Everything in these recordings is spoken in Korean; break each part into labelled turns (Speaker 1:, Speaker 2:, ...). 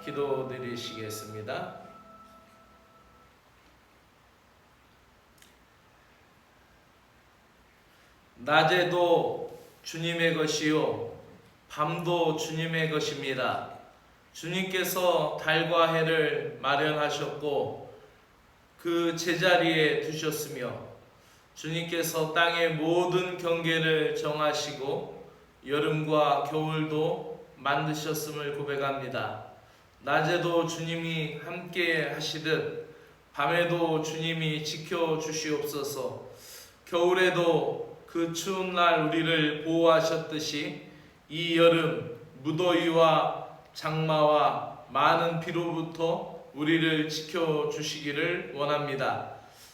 Speaker 1: 기도드리시겠습니다. 낮에도 주님의 것이요 밤도 주님의 것입니다. 주님께서 달과 해를 마련하셨고 그 제자리에 두셨으며 주님께서 땅의 모든 경계를 정하시고 여름과 겨울도 만드셨음을 고백합니다. 낮에도 주님이 함께 하시듯 밤에도 주님이 지켜주시옵소서. 겨울에도 그 추운 날 우리를 보호하셨듯이 이 여름 무더위와 장마와 많은 비로부터 우리를 지켜주시기를 원합니다.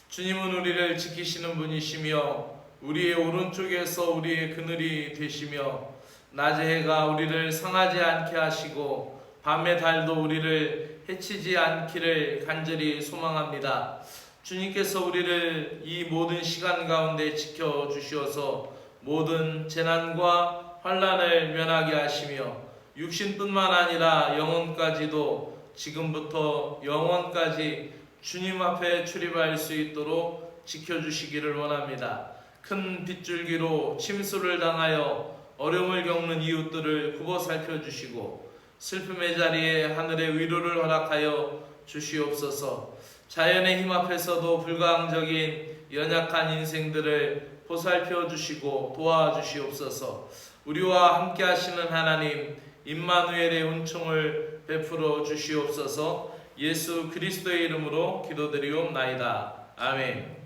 Speaker 1: 주님은 우리를 지키시는 분이시며 우리의 오른쪽에서 우리의 그늘이 되시며 낮의 해가 우리를 상하지 않게 하시고 밤의 달도 우리를 해치지 않기를 간절히 소망합니다. 주님께서 우리를 이 모든 시간 가운데 지켜주시어서 모든 재난과 환난을 면하게 하시며 육신뿐만 아니라 영혼까지도 지금부터 영원까지 주님 앞에 출입할 수 있도록 지켜주시기를 원합니다. 큰 빗줄기로 침수를 당하여 어려움을 겪는 이웃들을 굽어 살펴주시고 슬픔의 자리에 하늘의 위로를 허락하여 주시옵소서. 자연의 힘 앞에서도 불가항적인 연약한 인생들을 보살펴 주시고 도와주시옵소서. 우리와 함께 하시는 하나님 임마누엘의 은총을 베풀어 주시옵소서. 예수 그리스도의 이름으로 기도드리옵나이다. 아멘.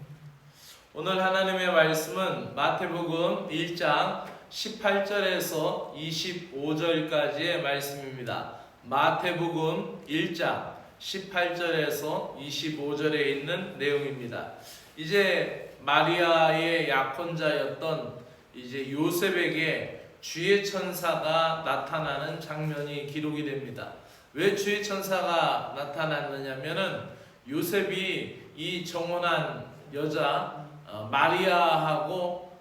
Speaker 1: 오늘 하나님의 말씀은 마태복음 1장 18절에서 25절까지의 말씀입니다. 마태복음 1장 18절에서 25절에 있는 내용입니다. 이제 마리아의 약혼자였던 이제 요셉에게 주의 천사가 나타나는 장면이 기록이 됩니다. 왜 주의 천사가 나타났느냐면은 요셉이 이 정혼한 여자 마리아하고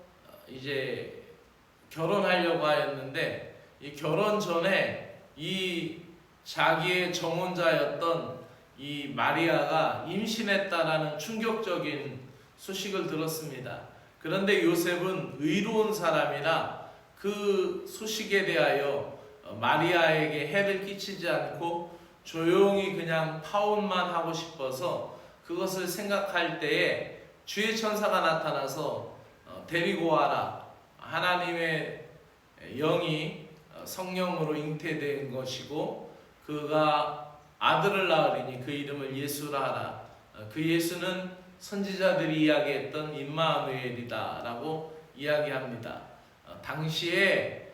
Speaker 1: 이제 결혼하려고 하였는데 이 결혼 전에 이 자기의 정혼자였던 이 마리아가 임신했다라는 충격적인 소식을 들었습니다. 그런데 요셉은 의로운 사람이라 그 소식에 대하여 마리아에게 해를 끼치지 않고 조용히 그냥 파혼만 하고 싶어서 그것을 생각할 때에 주의 천사가 나타나서 데리고 와라. 하나님의 영이 성령으로 잉태된 것이고 그가 아들을 낳으리니 그 이름을 예수라 하라. 그 예수는 선지자들이 이야기했던 임마누엘이다 라고 이야기합니다. 당시에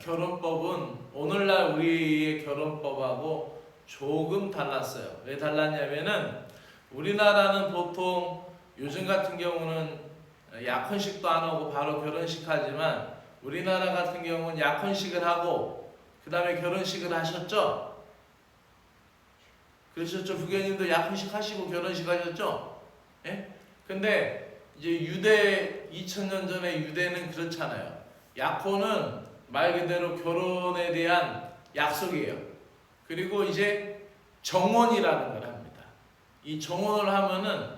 Speaker 1: 결혼법은 오늘날 우리의 결혼법하고 조금 달랐어요. 왜 달랐냐면은 우리나라는 보통 요즘 같은 경우는 약혼식도 안 하고 바로 결혼식 하지만 우리나라 같은 경우는 약혼식을 하고 그 다음에 결혼식을 하셨죠? 그러셨죠? 부교님도 약혼식 하시고 결혼식 하셨죠? 예? 근데 이제 유대 2000년 전에 유대는 그렇잖아요. 약혼은 말 그대로 결혼에 대한 약속이에요. 그리고 이제 정혼이라는 걸 합니다. 이 정혼을 하면은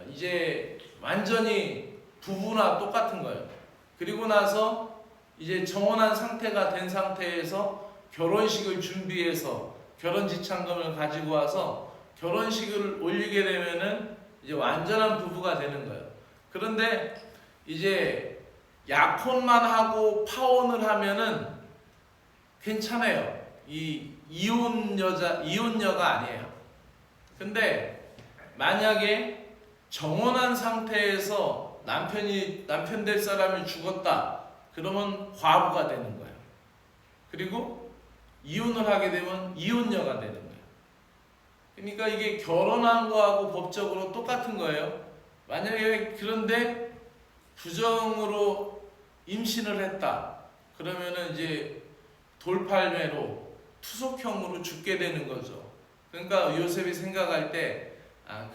Speaker 1: 이제 완전히 부부나 똑같은 거예요. 그리고 나서 이제 정혼한 상태가 된 상태에서 결혼식을 준비해서 결혼 지참금을 가지고 와서 결혼식을 올리게 되면은 이제 완전한 부부가 되는 거예요. 그런데 이제 약혼만 하고 파혼을 하면은 괜찮아요. 이혼녀가 아니에요. 근데 만약에 정혼한 상태에서 남편 될 사람이 죽었다. 그러면 과부가 되는 거예요. 그리고 이혼을 하게 되면 이혼녀가 되는 거예요. 그러니까 이게 결혼한 거하고 법적으로 똑같은 거예요. 만약에 그런데 부정으로 임신을 했다. 그러면은 이제 돌팔매로 투속형으로 죽게 되는 거죠. 그러니까 요셉이 생각할 때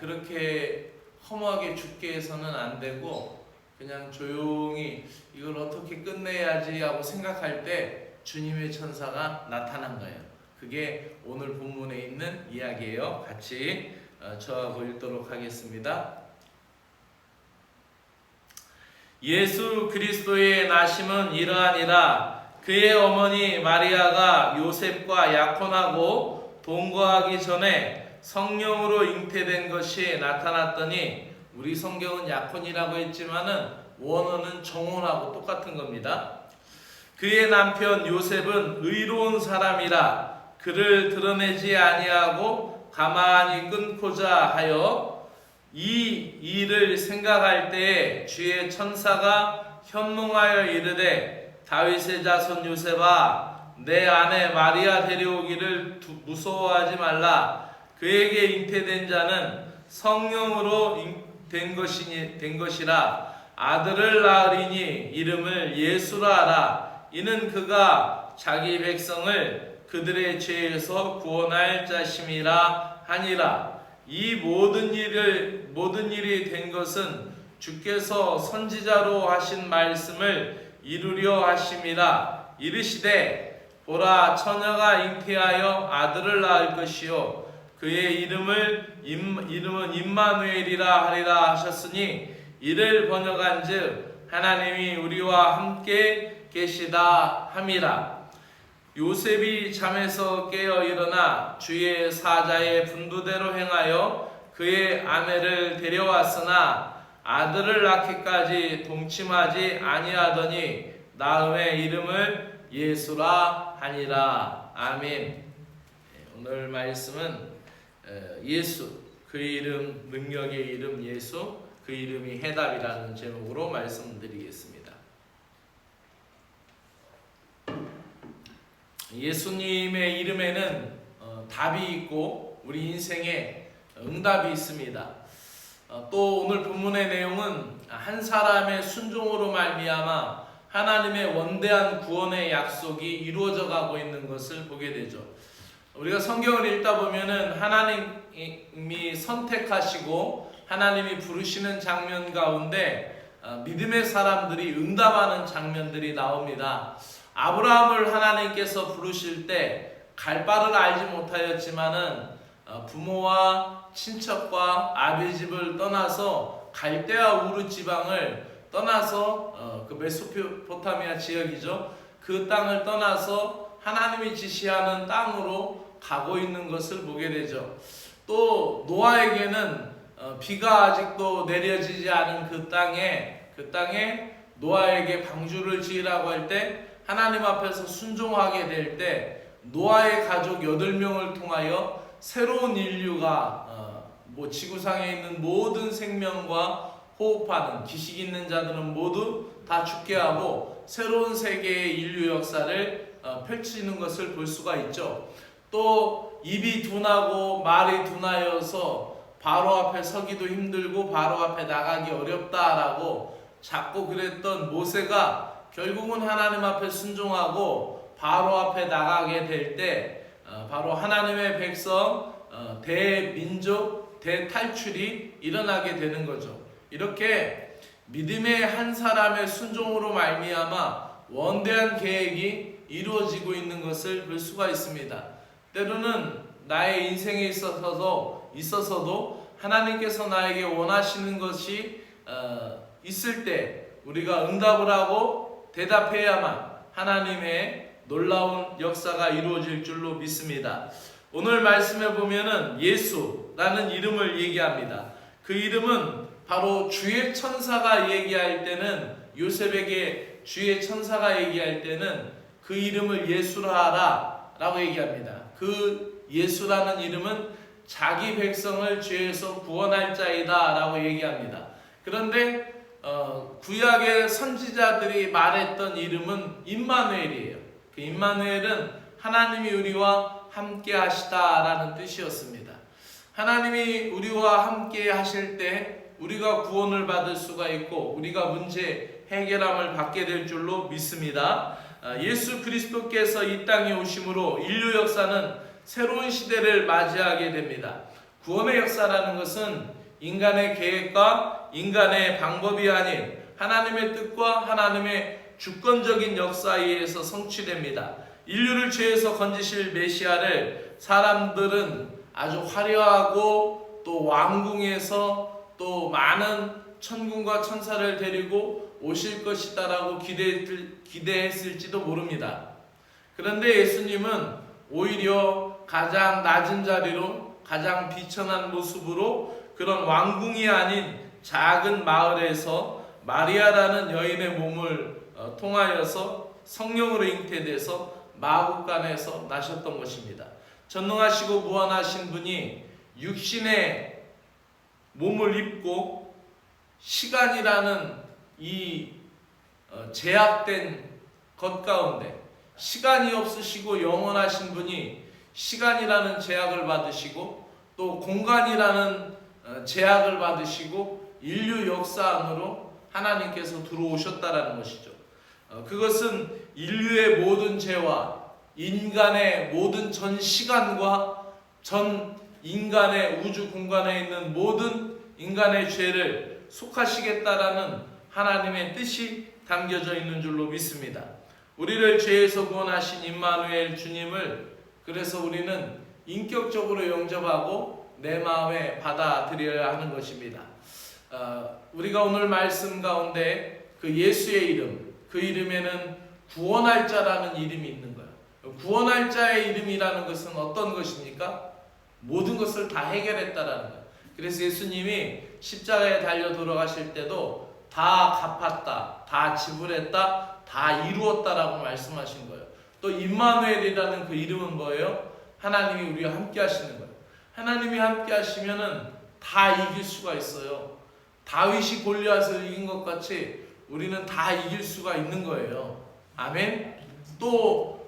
Speaker 1: 그렇게 허무하게 죽게 해서는 안 되고 그냥 조용히 이걸 어떻게 끝내야지 하고 생각할 때 주님의 천사가 나타난 거예요. 그게 오늘 본문에 있는 이야기예요. 같이 저하고 읽도록 하겠습니다. 예수 그리스도의 나심은 이러하니라. 그의 어머니 마리아가 요셉과 약혼하고 동거하기 전에 성령으로 잉태된 것이 나타났더니, 우리 성경은 약혼이라고 했지만은 원어는 정혼하고 똑같은 겁니다. 그의 남편 요셉은 의로운 사람이라 그를 드러내지 아니하고 가만히 끊고자 하여 이 일을 생각할 때에 주의 천사가 현몽하여 이르되, 다윗의 자손 요셉아, 내 아내 마리아 데려오기를 무서워하지 말라. 그에게 잉태된 자는 성령으로 된 것이라. 아들을 낳으리니 이름을 예수라 하라. 이는 그가 자기 백성을 그들의 죄에서 구원할 자심이라 하니라. 이 모든 일이 된 것은 주께서 선지자로 하신 말씀을 이루려 하심이라. 이르시되, 보라, 처녀가 잉태하여 아들을 낳을 것이요 그의 이름은 임마누엘이라 하리라 하셨으니, 이를 번역한즉 하나님이 우리와 함께 계시다 함이라. 요셉이 잠에서 깨어 일어나 주의 사자의 분부대로 행하여 그의 아내를 데려왔으나 아들을 낳기까지 동침하지 아니하더니 낳음의 이름을 예수라 하니라. 아멘. 오늘 말씀은 예수, 그 이름, 능력의 이름 예수, 그 이름이 해답이라는 제목으로 말씀드리겠습니다. 예수님의 이름에는 답이 있고 우리 인생에 응답이 있습니다. 또 오늘 본문의 내용은 한 사람의 순종으로 말미암아 하나님의 원대한 구원의 약속이 이루어져 가고 있는 것을 보게 되죠. 우리가 성경을 읽다 보면은 하나님이 선택하시고 하나님이 부르시는 장면 가운데 믿음의 사람들이 응답하는 장면들이 나옵니다. 아브라함을 하나님께서 부르실 때 갈 바를 알지 못하였지만은 부모와 친척과 아비 집을 떠나서 갈대아 우르 지방을 떠나서 그 메소포타미아 지역이죠. 그 땅을 떠나서 하나님이 지시하는 땅으로 가고 있는 것을 보게 되죠. 또 노아에게는 비가 아직도 내려지지 않은 그 땅에 노아에게 방주를 지으라고 할 때 하나님 앞에서 순종하게 될 때 노아의 가족 8명을 통하여 새로운 인류가 지구상에 있는 모든 생명과 호흡하는 기식 있는 자들은 모두 다 죽게 하고 새로운 세계의 인류 역사를 펼치는 것을 볼 수가 있죠. 또 입이 둔하고 말이 둔하여서 바로 앞에 서기도 힘들고 바로 앞에 나가기 어렵다라고 자꾸 그랬던 모세가 결국은 하나님 앞에 순종하고 바로 앞에 나가게 될 때 바로 하나님의 백성 대민족 대탈출이 일어나게 되는 거죠. 이렇게 믿음의 한 사람의 순종으로 말미암아 원대한 계획이 이루어지고 있는 것을 볼 수가 있습니다. 때로는 나의 인생에 있어서도 하나님께서 나에게 원하시는 것이 있을 때 우리가 응답을 하고 대답해야만 하나님의 놀라운 역사가 이루어질 줄로 믿습니다. 오늘 말씀에 보면은 예수라는 이름을 얘기합니다. 그 이름은 바로 주의 천사가 얘기할 때는, 요셉에게 주의 천사가 얘기할 때는 그 이름을 예수라 하라 라고 얘기합니다. 그 예수라는 이름은 자기 백성을 죄에서 구원할 자이다 라고 얘기합니다. 그런데 구약의 선지자들이 말했던 이름은 임마누엘이에요. 그 임마누엘은 하나님이 우리와 함께 하시다라는 뜻이었습니다. 하나님이 우리와 함께 하실 때 우리가 구원을 받을 수가 있고 우리가 문제 해결함을 받게 될 줄로 믿습니다. 예수 그리스도께서 이 땅에 오심으로 인류 역사는 새로운 시대를 맞이하게 됩니다. 구원의 역사라는 것은 인간의 계획과 인간의 방법이 아닌 하나님의 뜻과 하나님의 주권적인 역사에 의해서 성취됩니다. 인류를 죄에서 건지실 메시아를 사람들은 아주 화려하고 또 왕궁에서 또 많은 천군과 천사를 데리고 오실 것이다라고 기대했을지도 모릅니다. 그런데 예수님은 오히려 가장 낮은 자리로 가장 비천한 모습으로 그런 왕궁이 아닌 작은 마을에서 마리아라는 여인의 몸을 통하여서 성령으로 잉태돼서 마구간에서 나셨던 것입니다. 전능하시고 무한하신 분이 육신의 몸을 입고 시간이라는 이 제약된 것 가운데 시간이 없으시고 영원하신 분이 시간이라는 제약을 받으시고 또 공간이라는 제약을 받으시고 인류 역사 안으로 하나님께서 들어오셨다라는 것이죠. 그것은 인류의 모든 죄와 인간의 모든 전 시간과 전 인간의 우주 공간에 있는 모든 인간의 죄를 속하시겠다라는 하나님의 뜻이 담겨져 있는 줄로 믿습니다. 우리를 죄에서 구원하신 임마누엘 주님을 그래서 우리는 인격적으로 영접하고 내 마음에 받아들여야 하는 것입니다. 우리가 오늘 말씀 가운데 그 예수의 이름, 그 이름에는 구원할 자라는 이름이 있는 거예요. 구원할 자의 이름이라는 것은 어떤 것입니까? 모든 것을 다 해결했다라는 거예요. 그래서 예수님이 십자가에 달려 돌아가실 때도 다 갚았다, 다 지불했다, 다 이루었다라고 말씀하신 거예요. 또 임마누엘이라는 그 이름은 뭐예요? 하나님이 우리와 함께 하시는 거예요. 하나님이 함께 하시면은 다 이길 수가 있어요. 다윗이 골리앗을 이긴 것 같이 우리는 다 이길 수가 있는 거예요. 아멘. 또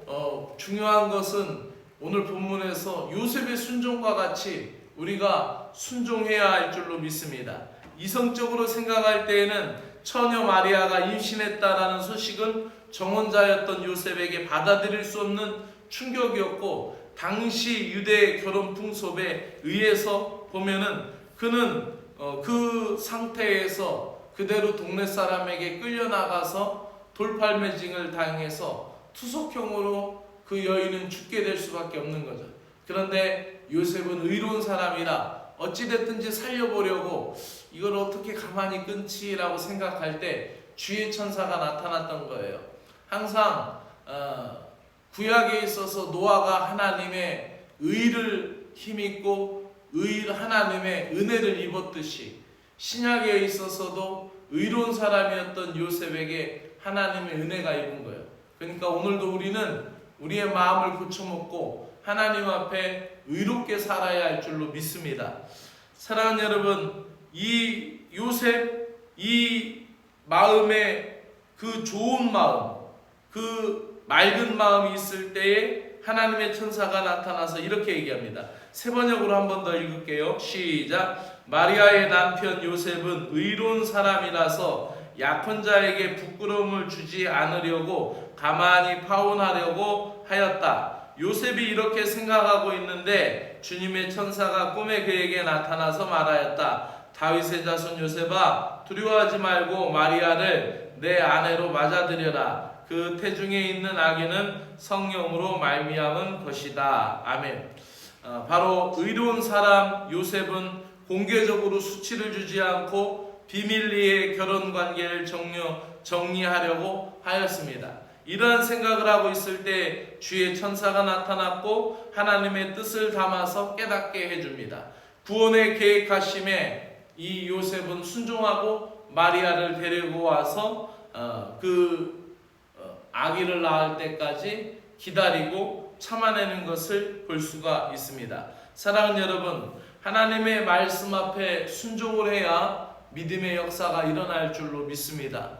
Speaker 1: 중요한 것은 오늘 본문에서 요셉의 순종과 같이 우리가 순종해야 할 줄로 믿습니다. 이성적으로 생각할 때에는 처녀 마리아가 임신했다라는 소식은 정혼자였던 요셉에게 받아들일 수 없는 충격이었고, 당시 유대 결혼 풍습에 의해서 보면은 그는 그 상태에서 그대로 동네 사람에게 끌려나가서 돌팔매징을 당해서 투석형으로 그 여인은 죽게 될 수밖에 없는 거죠. 그런데 요셉은 의로운 사람이라 어찌됐든지 살려보려고 이걸 어떻게 가만히 끊지라고 생각할 때 주의 천사가 나타났던 거예요. 항상 구약에 있어서 노아가 하나님의 의를 힘입고 하나님의 은혜를 입었듯이 신약에 있어서도 의로운 사람이었던 요셉에게 하나님의 은혜가 입은 거예요. 그러니까 오늘도 우리는 우리의 마음을 고쳐먹고 하나님 앞에 의롭게 살아야 할 줄로 믿습니다. 사랑하는 여러분, 이 요셉, 이 마음에 그 좋은 마음, 그 맑은 마음이 있을 때에 하나님의 천사가 나타나서 이렇게 얘기합니다. 세 번역으로 한 번 더 읽을게요. 시작. 마리아의 남편 요셉은 의로운 사람이라서 약혼자에게 부끄러움을 주지 않으려고 가만히 파혼하려고 하였다. 요셉이 이렇게 생각하고 있는데 주님의 천사가 꿈에 그에게 나타나서 말하였다. 다윗의 자손 요셉아, 두려워하지 말고 마리아를 내 아내로 맞아들여라. 그 태중에 있는 아기는 성령으로 말미암은 것이다. 아멘. 바로 의로운 사람 요셉은 공개적으로 수치를 주지 않고 비밀리에 결혼 관계를 정리하려고 하였습니다. 이러한 생각을 하고 있을 때 주의 천사가 나타났고 하나님의 뜻을 담아서 깨닫게 해줍니다. 구원의 계획하심에 이 요셉은 순종하고 마리아를 데리고 와서 아기를 낳을 때까지 기다리고 참아내는 것을 볼 수가 있습니다. 사랑하는 여러분, 하나님의 말씀 앞에 순종을 해야 믿음의 역사가 일어날 줄로 믿습니다.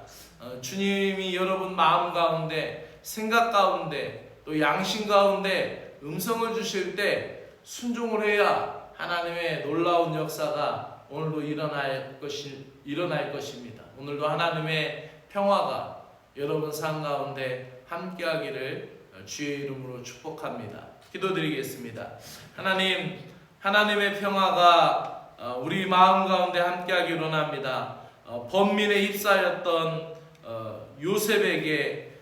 Speaker 1: 주님이 여러분 마음 가운데, 생각 가운데, 또 양심 가운데 음성을 주실 때 순종을 해야 하나님의 놀라운 역사가 오늘도 일어날 것입니다. 오늘도 하나님의 평화가 여러분 삶 가운데 함께하기를 주의 이름으로 축복합니다. 기도드리겠습니다. 하나님의 평화가 우리 마음 가운데 함께하기를 원합니다. 번민에 휩싸였던 요셉에게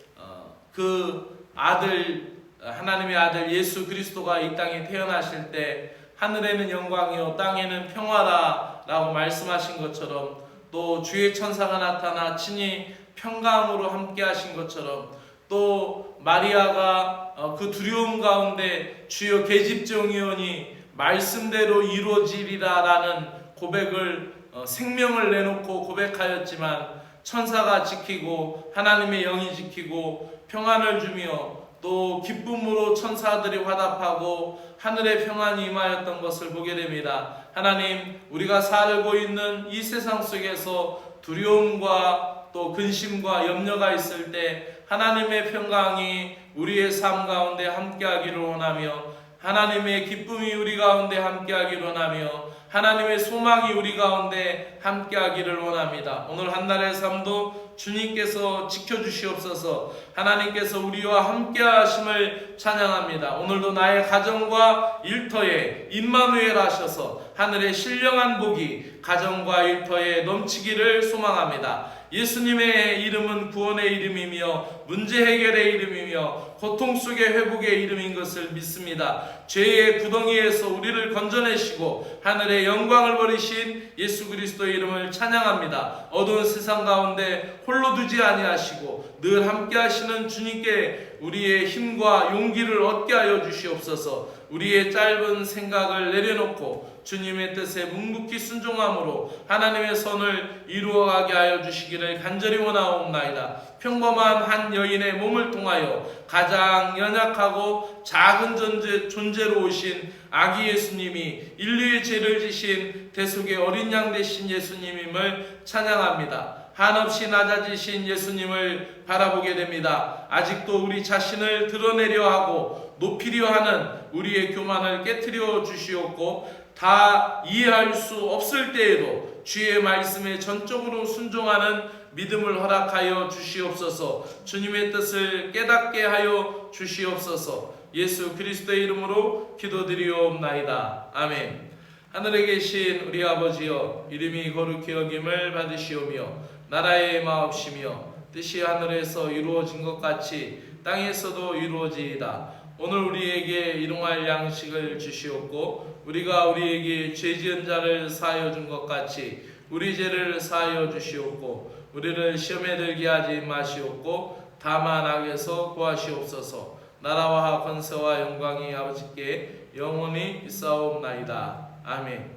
Speaker 1: 그 아들 하나님의 아들 예수 그리스도가 이 땅에 태어나실 때 하늘에는 영광이요 땅에는 평화다라고 말씀하신 것처럼, 또 주의 천사가 나타나 친히 평강으로 함께 하신 것처럼, 또 마리아가 그 두려움 가운데 주여 계집종이오니 말씀대로 이루어지리라라는 고백을 생명을 내놓고 고백하였지만, 천사가 지키고 하나님의 영이 지키고 평안을 주며 또 기쁨으로 천사들이 화답하고 하늘의 평안이 임하였던 것을 보게 됩니다. 하나님, 우리가 살고 있는 이 세상 속에서 두려움과 또 근심과 염려가 있을 때 하나님의 평강이 우리의 삶 가운데 함께하기를 원하며, 하나님의 기쁨이 우리 가운데 함께하기를 원하며, 하나님의 소망이 우리 가운데 함께하기를 원합니다. 오늘 한날의 삶도 주님께서 지켜주시옵소서. 하나님께서 우리와 함께하심을 찬양합니다. 오늘도 나의 가정과 일터에 임마누엘 하셔서 하늘의 신령한 복이 가정과 일터에 넘치기를 소망합니다. 예수님의 이름은 구원의 이름이며 문제 해결의 이름이며 고통 속의 회복의 이름인 것을 믿습니다. 죄의 구덩이에서 우리를 건져내시고 하늘의 영광을 버리신 예수 그리스도의 이름을 찬양합니다. 어두운 세상 가운데 홀로 두지 아니하시고 늘 함께 하시는 주님께 우리의 힘과 용기를 얻게 하여 주시옵소서. 우리의 짧은 생각을 내려놓고 주님의 뜻에 묵묵히 순종함으로 하나님의 선을 이루어가게 하여 주시기를 간절히 원하옵나이다. 평범한 한 여인의 몸을 통하여 가장 연약하고 작은 존재로 오신 아기 예수님이 인류의 죄를 지신 대속의 어린 양 되신 예수님임을 찬양합니다. 한없이 낮아지신 예수님을 바라보게 됩니다. 아직도 우리 자신을 드러내려 하고 높이려 하는 우리의 교만을 깨트려 주시옵고, 다 이해할 수 없을 때에도 주의 말씀에 전적으로 순종하는 믿음을 허락하여 주시옵소서. 주님의 뜻을 깨닫게 하여 주시옵소서. 예수 그리스도의 이름으로 기도드리옵나이다. 아멘. 하늘에 계신 우리 아버지여, 이름이 거룩히 여김을 받으시오며 나라의 마옵시며 뜻이 하늘에서 이루어진 것 같이 땅에서도 이루어지이다. 오늘 우리에게 일용할 양식을 주시옵고, 우리가 우리에게 죄지은 자를 사하여 준 것 같이 우리 죄를 사하여 주시옵고, 우리를 시험에 들게 하지 마시옵고 다만 악에서 구하시옵소서. 나라와 권세와 영광이 아버지께 영원히 있사옵나이다. 아멘.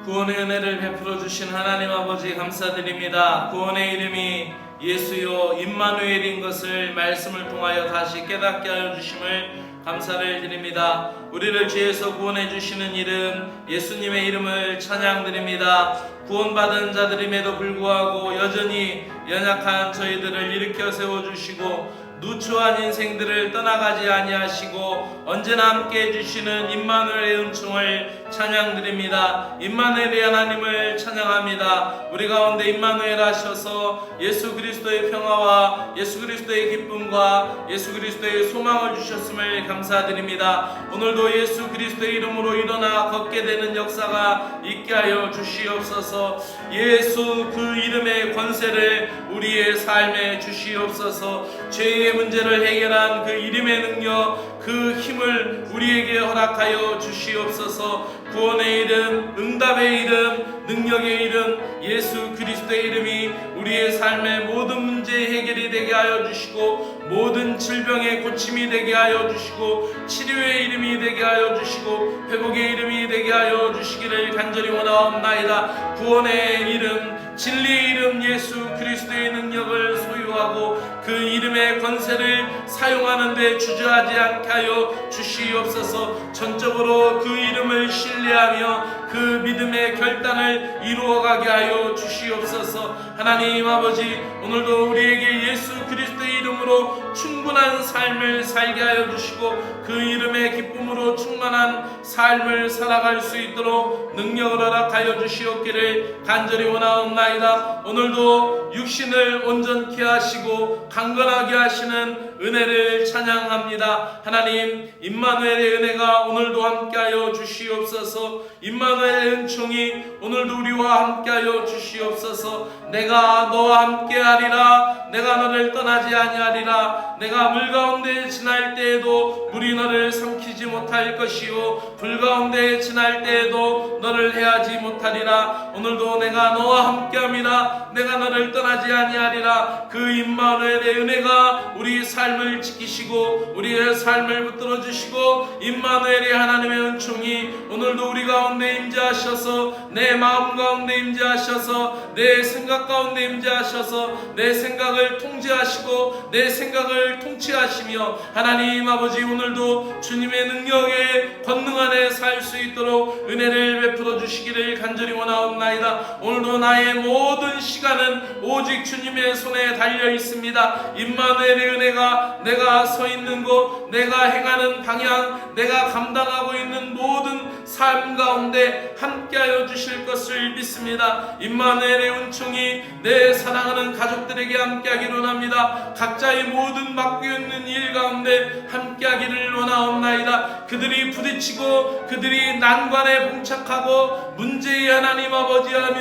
Speaker 1: 구원의 은혜를 베풀어 주신 하나님 아버지 감사드립니다. 구원의 이름이 예수요 임마누엘인 것을 말씀을 통하여 다시 깨닫게 하여 주심을 감사를 드립니다. 우리를 죄에서 구원해 주시는 이름 예수님의 이름을 찬양드립니다. 구원받은 자들임에도 불구하고 여전히 연약한 저희들을 일으켜 세워주시고 누추한 인생들을 떠나가지 아니하시고 언제나 함께 해주시는 임마누엘의 은총을 찬양드립니다. 임마누엘의 하나님을 찬양합니다. 우리 가운데 임마누엘 하셔서 예수 그리스도의 평화와 예수 그리스도의 기쁨과 예수 그리스도의 소망을 주셨음을 감사드립니다. 오늘도 예수 그리스도의 이름으로 일어나 걷게 되는 역사가 있게 하여 주시옵소서. 예수 그 이름의 권세를 우리의 삶에 주시옵소서. 죄의 문제를 해결한 그 이름의 능력, 그 힘을 우리에게 허락하여 주시옵소서. 구원의 이름, 응답의 이름, 능력의 이름 예수 그리스도의 이름이 우리의 삶의 모든 문제 해결이 되게 하여 주시고 모든 질병의 고침이 되게 하여 주시고 치료의 이름이 되게 하여 주시고 회복의 이름이 되게 하여 주시기를 간절히 원하옵나이다. 구원의 이름, 진리의 이름 예수 그리스도의 능력을 소유하고 그 이름의 권세를 사용하는 데 주저하지 않게 하여 주시옵소서. 전적으로 그 이름을 신뢰하며 그 믿음의 결단을 이루어가게 하여 주시옵소서. 하나님 아버지, 오늘도 우리에게 예수 그리스도의 이름으로 충분한 삶을 살게 하여 주시고 그 이름의 기쁨으로 충만한 삶을 살아갈 수 있도록 능력을 허락하여 주시옵기를 간절히 원하옵나이다. 오늘도 육신을 온전케 하시고 강건하게 하시는 은혜를 찬양합니다. 하나님, 임마누엘의 은혜가 오늘도 함께하여 주시옵소서. 임마누엘의 은총이 오늘도 우리와 함께하여 주시옵소서. 내가 너와 함께하리라. 내가 너를 떠나지 아니하리라. 내가 물 가운데 지날 때에도 물이 너를 삼키지 못할 것이요 불 가운데 지날 때에도 너를 해하지 못하리라. 오늘도 내가 너와 함께함이라. 내가 너를 떠나지 아니하리라. 그 임마누엘의 은혜가 우리 삶을 지키시고 우리의 삶을 붙들어 주시고 임마누엘의 하나님의 은총이 오늘도 우리 가운데 임재하셔서 내 마음 가운데 임재하셔서 내 생각 가운데 임재하셔서 내 생각을 통제하시고 내 생각을 통치하시며 하나님 아버지, 오늘도 주님의 능력에 권능 안에 살 수 있도록 은혜를 베풀어 주시기를 간절히 원하옵나이다. 오늘도 나의 모든 시간은 오직 주님의 손에 달려 있습니다. 임마누엘의 은혜가 내가 서 있는 곳, 내가 행하는 방향, 내가 감당하고 있는 모든 삶 가운데 함께하여 주실 것을 믿습니다. 임마누엘의 은총이 내 사랑하는 가족들에게 함께하기를 원합니다. 각자의 모든 맡고 있는 일 가운데 함께하기를 원하옵나이다. 그들이 부딪히고 그들이 난관에 봉착하고 문제의 하나님 아버지하며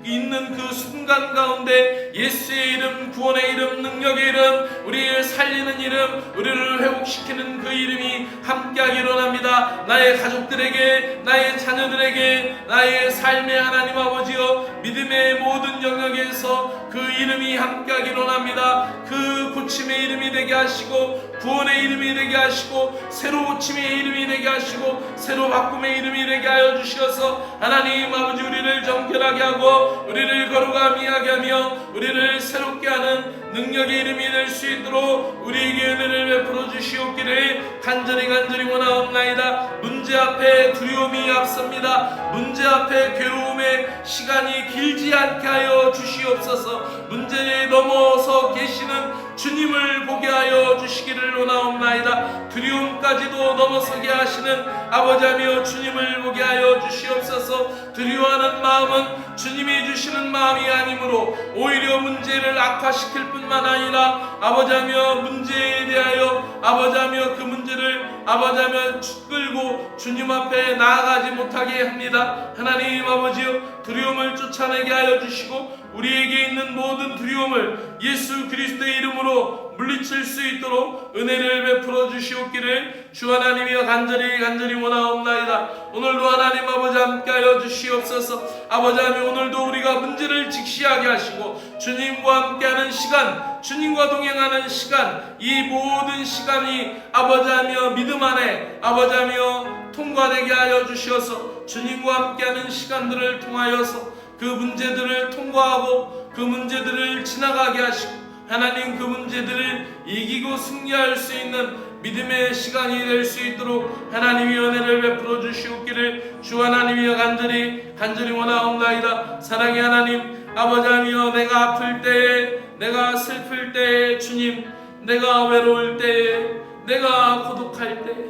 Speaker 1: 있는 그 순간 가운데 예수의 이름, 구원의 이름, 능력의 이름, 우리를 살리는 이름, 우리를 회복시키는 그 이름이 함께하기를 원합니다. 나의 가족들에게, 나의 자녀들에게, 나의 삶의 하나님 아버지여, 믿음의 모든 영역에서 그 이름이 함께하기를 원합니다. 그 고침의 이름이 되게 하시고 구원의 이름이 되게 하시고 새로 고침의 이름이 되게 하시고 새로 바꿈의 이름이 되게 하여 주시어서 하나님 아버지, 우리를 정결하게 하고 우리를 거룩함이 하게 하며 우리를 새롭게 하는 능력의 이름이 될 수 있도록 우리에게 은혜를 베풀어 주시옵기를 간절히 원하옵나이다. 문제 앞에 두려움이 앞섭니다. 문제 앞에 괴로움의 시간이 길지 않게 하여 주시옵소서. 문제에 넘어서 계시는 주님을 보게 하여 주시기를 원하옵나이다. 두려움까지도 넘어서게 하시는 아버지하며 주님을 보게 하여 주시옵소서. 두려워하는 마음은 주님이 주시는 마음이 아니므로 오히려 문제를 악화시킬 뿐만 아니라 아버지하며 문제에 대하여 아버지하며 그 문제를 아버지하며 끌고 주님 앞에 나아가지 못하게 합니다. 하나님 아버지여, 두려움을 쫓아내게 하여 주시고 우리에게 있는 모든 두려움을 예수 그리스도의 이름으로 물리칠 수 있도록 은혜를 베풀어 주시옵기를 주 하나님이여 간절히 원하옵나이다. 오늘도 하나님 아버지 함께하여 주시옵소서. 아버지하며 오늘도 우리가 문제를 직시하게 하시고 주님과 함께하는 시간, 주님과 동행하는 시간, 이 모든 시간이 아버지하며 믿음 안에 아버지하며 통과되게 하여 주시어서 주님과 함께하는 시간들을 통하여서 그 문제들을 통과하고 그 문제들을 지나가게 하시고 하나님, 그 문제들을 이기고 승리할 수 있는 믿음의 시간이 될 수 있도록 하나님이 은혜를 베풀어 주시옵기를 주 하나님이여 간절히 원하옵나이다. 사랑의 하나님 아버지하며, 내가 아플 때에, 내가 슬플 때에 주님, 내가 외로울 때에, 내가 고독할 때에,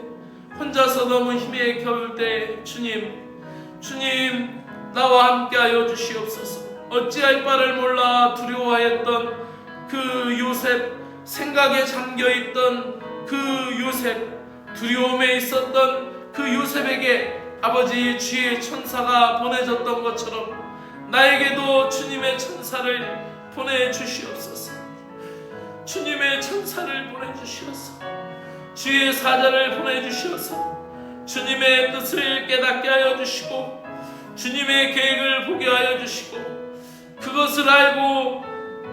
Speaker 1: 혼자서 너무 힘에 겨울 때에 주님 나와 함께하여 주시옵소서. 어찌할 바를 몰라 두려워하였던 그 요셉, 생각에 잠겨있던 그 요셉, 두려움에 있었던 그 요셉에게 아버지 주의 천사가 보내졌던 것처럼 나에게도 주님의 천사를 보내주시옵소서. 주님의 천사를 보내주시옵소서. 주의 사자를 보내주시옵소서. 주님의 뜻을 깨닫게 하여 주시고 주님의 계획을 보게 하여 주시고 그것을 알고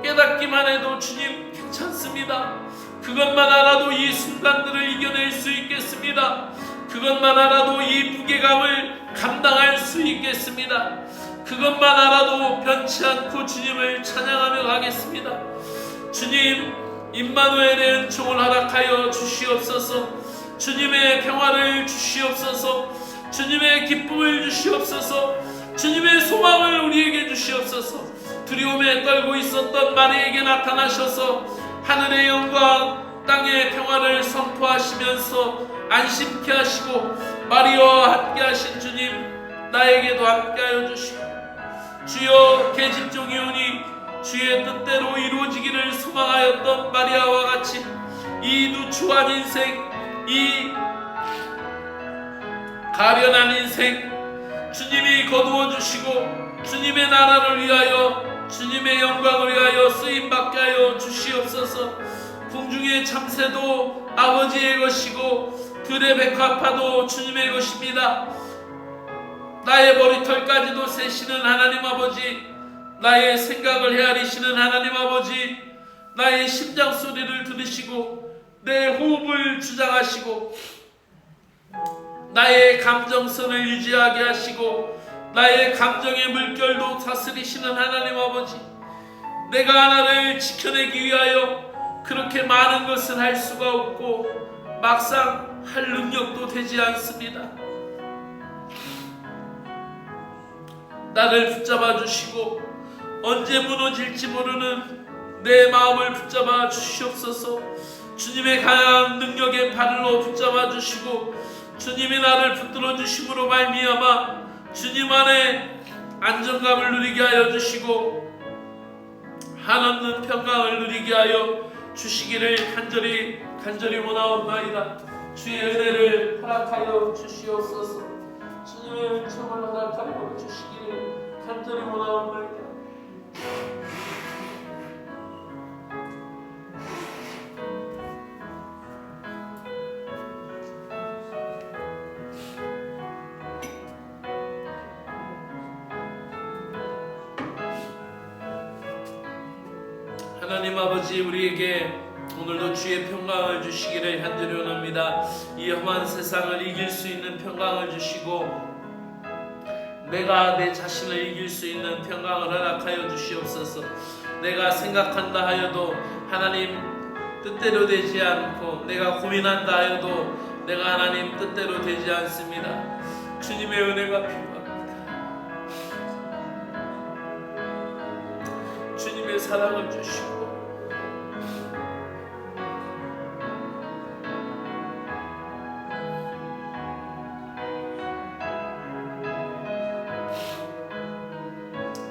Speaker 1: 깨닫기만 해도 주님 괜찮습니다. 그것만 알아도 이 순간들을 이겨낼 수 있겠습니다. 그것만 알아도 이 무게감을 감당할 수 있겠습니다. 그것만 알아도 변치 않고 주님을 찬양하며 가겠습니다. 주님, 임마누엘의 은총을 허락하여 주시옵소서. 주님의 평화를 주시옵소서. 주님의 기쁨을 주시옵소서. 주님의 소망을 우리에게 주시옵소서. 두려움에 떨고 있었던 마리에게 나타나셔서 하늘의 영광, 땅의 평화를 선포하시면서 안심케 하시고 마리아와 함께 하신 주님, 나에게도 함께 하여 주시고, 주여, 계집종이오니 주의 뜻대로 이루어지기를 소망하였던 마리아와 같이 이 누추한 인생, 이 가련한 인생 주님이 거두어 주시고 주님의 나라를 위하여, 주님의 영광을 위하여 쓰임받게 하여 주시옵소서. 궁중의 참새도 아버지의 것이고 들의 백합화도 주님의 것입니다. 나의 머리털까지도 세시는 하나님 아버지, 나의 생각을 헤아리시는 하나님 아버지, 나의 심장 소리를 들으시고 내 호흡을 주장하시고 나의 감정선을 유지하게 하시고 나의 감정의 물결도 다스리시는 하나님 아버지, 내가 하나를 지켜내기 위하여 그렇게 많은 것을 할 수가 없고 막상 할 능력도 되지 않습니다. 나를 붙잡아 주시고 언제 무너질지 모르는 내 마음을 붙잡아 주시옵소서. 주님의 강한 능력의 발로 붙잡아 주시고 주님이 나를 붙들어 주심으로 말미암아 주님 안에 안정감을 누리게 하여 주시고 한없는 평강을 누리게 하여 주시기를 간절히 원하옵나이다. 주의 은혜를 허락하여 주시옵소서. 주님의 은총을 허락하여 주시기를 간절히 원하옵나이다. 하나님 아버지, 우리에게 오늘도 주의 평강을 주시기를 간절히 원합니다. 이 험한 세상을 이길 수 있는 평강을 주시고 내가 내 자신을 이길 수 있는 평강을 허락하여 주시옵소서. 내가 생각한다 하여도 하나님 뜻대로 되지 않고, 내가 고민한다 하여도 내가 하나님 뜻대로 되지 않습니다. 주님의 은혜가 필요합니다. 주님의 사랑을 주시고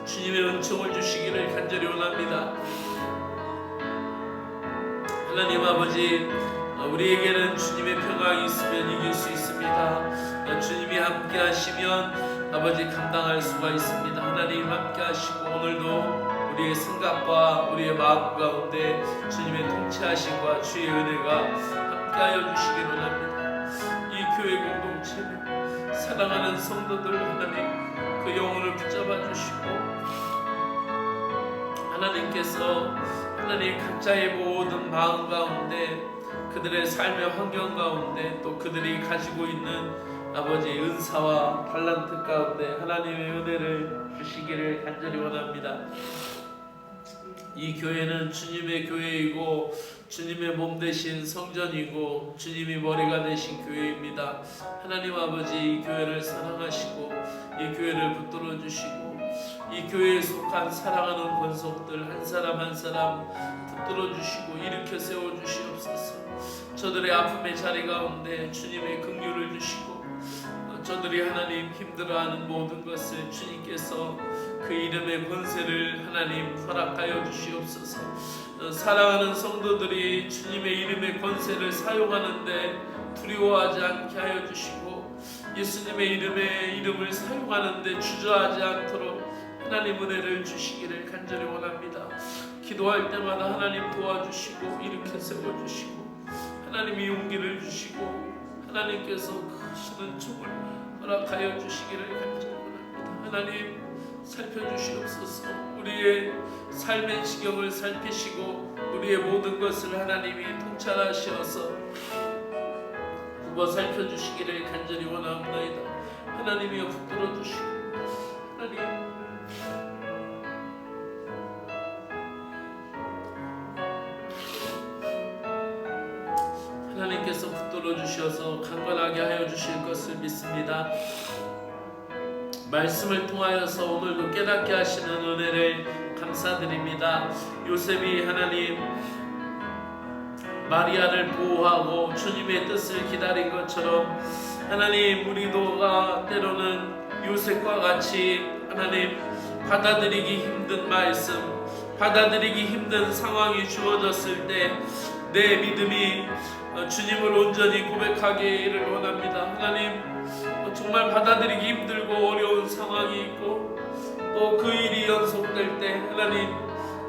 Speaker 1: 주님의 은총을 주시기를 간절히 원합니다. 하나님 아버지, 우리에게는 주님의 평강이 있으면 이길 수 있습니다. 주님이 함께 하시면 아버지 감당할 수가 있습니다. 하나님 함께 하시고 오늘도 우리의 생각과 우리의 마음 가운데 주님의 통치하심과 주의 은혜가 함께하여 주시기를 원합니다. 이 교회 공동체를 사랑하는 성도들 하나님 그 영혼을 붙잡아 주시고 하나님께서 하나님 각자의 모든 마음 가운데 그들의 삶의 환경 가운데 또 그들이 가지고 있는 아버지 은사와 달란트 가운데 하나님의 은혜를 주시기를 간절히 원합니다. 이 교회는 주님의 교회이고 주님의 몸 되신 성전이고 주님이 머리가 되신 교회입니다. 하나님 아버지, 이 교회를 사랑하시고 이 교회를 붙들어 주시고 이 교회에 속한 사랑하는 권속들 한 사람 한 사람 붙들어 주시고 일으켜 세워 주시옵소서. 저들의 아픔의 자리 가운데 주님의 긍휼을 주시고 저들이 하나님 힘들어하는 모든 것을 주님께서 그 이름의 권세를 하나님 허락하여 주시옵소서. 사랑하는 성도들이 주님의 이름의 권세를 사용하는데 두려워하지 않게 하여 주시고 예수님의 이름을 사용하는데 주저하지 않도록 하나님 은혜를 주시기를 간절히 원합니다. 기도할 때마다 하나님 도와주시고 일으켜 세워주시고 하나님이 용기를 주시고 하나님께서 크신 은총을 허락하여 주시기를 간절히 원합니다. 하나님 살펴주시옵소서. 우리의 삶의 지경을 살피시고 우리의 모든 것을 하나님이 통찰하시어서 굽어 살펴주시기를 간절히 원하옵나이다. 하나님이여 붙들어 주시고 하나님 하나님께서 붙들어 주셔서 강건하게 하여 주실 것을 믿습니다. 말씀을 통하여서 오늘도 깨닫게 하시는 은혜를 감사드립니다. 요셉이 하나님 마리아를 보호하고 주님의 뜻을 기다린 것처럼 하나님 우리도가 때로는 요셉과 같이 하나님 받아들이기 힘든 말씀, 받아들이기 힘든 상황이 주어졌을 때 내 믿음이 주님을 온전히 고백하기를 원합니다. 하나님 정말 받아들이기 힘들고 어려운 상황이 있고 또 그 일이 연속될 때 하나님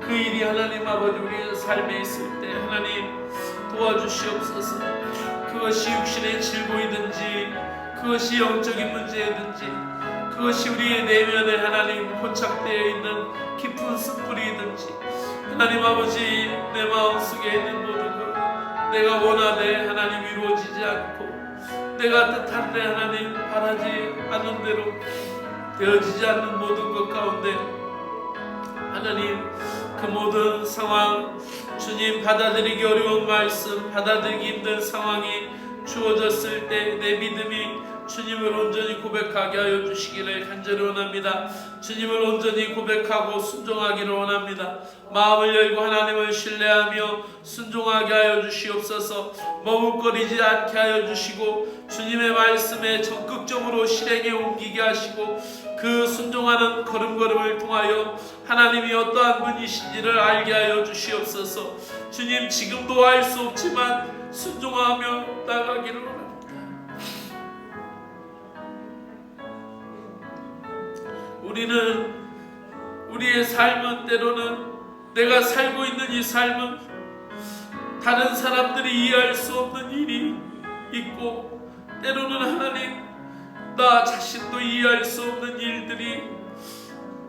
Speaker 1: 그 일이 하나님 아버지 우리의 삶에 있을 때 하나님 도와주시옵소서. 그것이 육신의 질고이든지 그것이 영적인 문제이든지 그것이 우리의 내면에 하나님 고착되어 있는 깊은 습불이든지 하나님 아버지 내 마음속에 있는 모든 것 내가 원하되 하나님 이루어지지 않고 내가 뜻한데 하나님 바라지 않은 대로 되어지지 않는 모든 것 가운데 하나님 그 모든 상황 주님 받아들이기 어려운 말씀 받아들이기 힘든 상황이 주어졌을 때 내 믿음이 주님을 온전히 고백하게 하여 주시기를 간절히 원합니다. 주님을 온전히 고백하고 순종하기를 원합니다. 마음을 열고 하나님을 신뢰하며 순종하게 하여 주시옵소서. 머뭇거리지 않게 하여 주시고 주님의 말씀에 적극적으로 실행에 옮기게 하시고 그 순종하는 걸음걸음을 통하여 하나님이 어떠한 분이신지를 알게 하여 주시옵소서. 주님 지금도 알 수 없지만 순종하며 나가기를 원합니다. 우리는 우리의 삶은 때로는 내가 살고 있는 이 삶은 다른 사람들이 이해할 수 없는 일이 있고 때로는 하나님 나 자신도 이해할 수 없는 일들이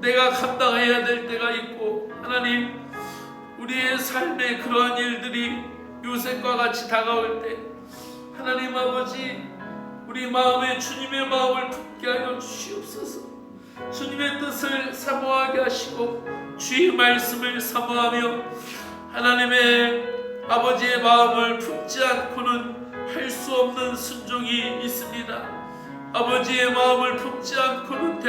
Speaker 1: 내가 감당해야 될 때가 있고 하나님 우리의 삶에 그러한 일들이 요셉과 같이 다가올 때 하나님 아버지 우리 마음에 주님의 마음을 품게 하여 주시옵소서. 주님의 뜻을 사모하게 하시고 주의 말씀을 사모하며 하나님의 아버지의 마음을 품지 않고는 할 수 없는 순종이 있습니다. 아버지의 마음을 품지 않고는